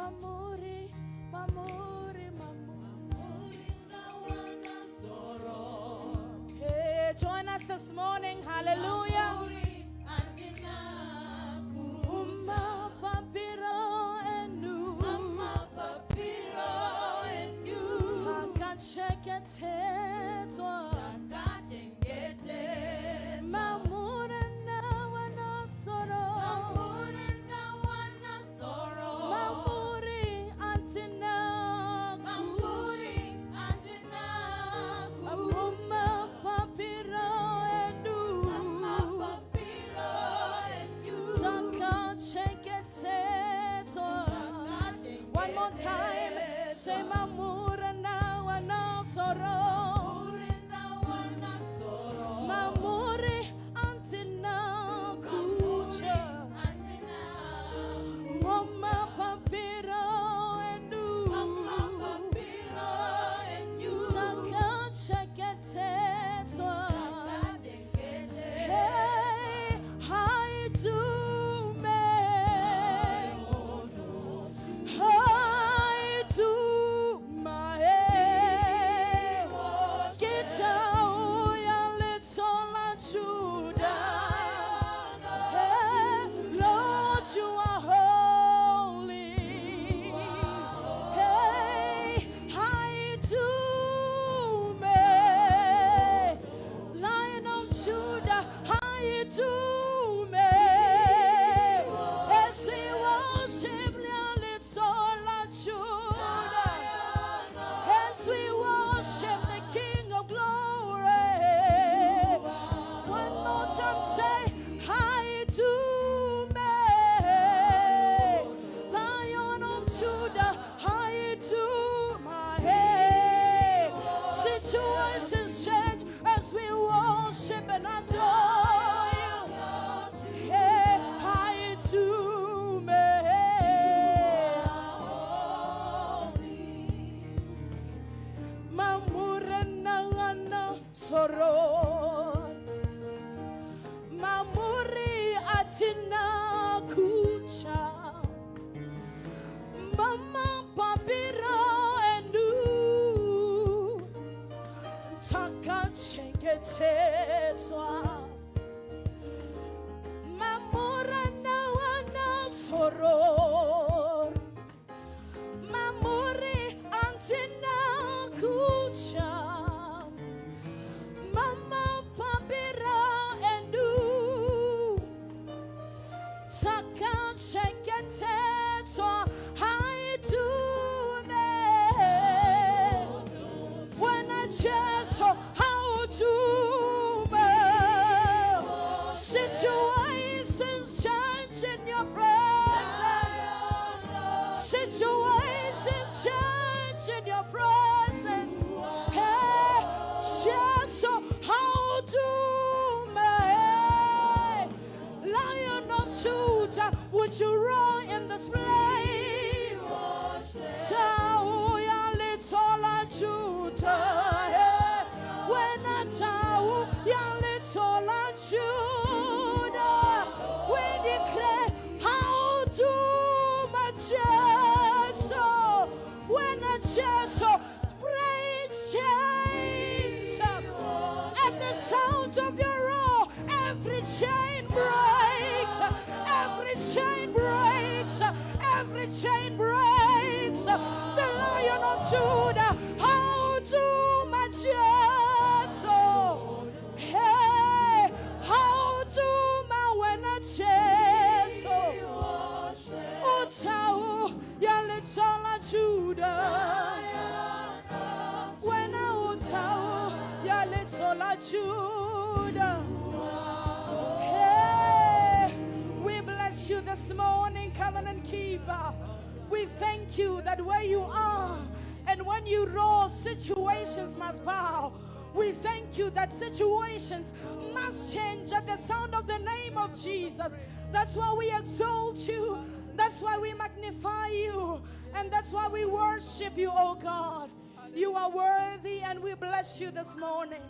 Mamuri, mamuri, mamuri. Hey, join us this morning. Hallelujah. Uma papiro enu. Taka cheketezwa. Mamuri na wana soro. Mamuri antina. Uma papiro enu. Taka cheketezwa. One more time. Say mamuri na wana soro. Mamuri antina kucha. Mama papiro enu. Taka cheketezwa. Hey, hi do me. Hi do my head. Get out ya little Judah. Hey, Lord, you are holy. Hey, hi do me. Lion of Judah, hi do me. As we worship little Judah. As we worship the King of Glory. One more time, say, hi to me. Lion of Judah, hi to my head. Situations change as we worship and adore you. Hey, hi to me. Mamurena soror. Mamuri atina kucha. Mama papiro enu. Taka cheketezwa. Mamurena soror. Mamuri antina kucha. Mama papira enu. Taka cheketezwa. Hi to me. When I just how to me. Situations change in your presence. Situations change in your presence. Hey, just how to me. Lion of Judah, would you roar in this place? Tau ya little Judah. When I tau ya little Judah, we declare how to my chest. When a chest breaks chains, at the sound of your roar, every chain breaks, every chain breaks, every chain breaks. The Lion of Judah, how to my chest. Hey, how to my when a chest. Utau ya little Judah. When I utau ya little Judah. Hey, we bless you this morning, covenant keeper. We thank you that where you are and when you roar, situations must bow. We thank you that situations must change at the sound of the name of Jesus. That's why we exalt you. That's why we magnify you. And that's why we worship you, oh God. You are worthy and we bless you this morning.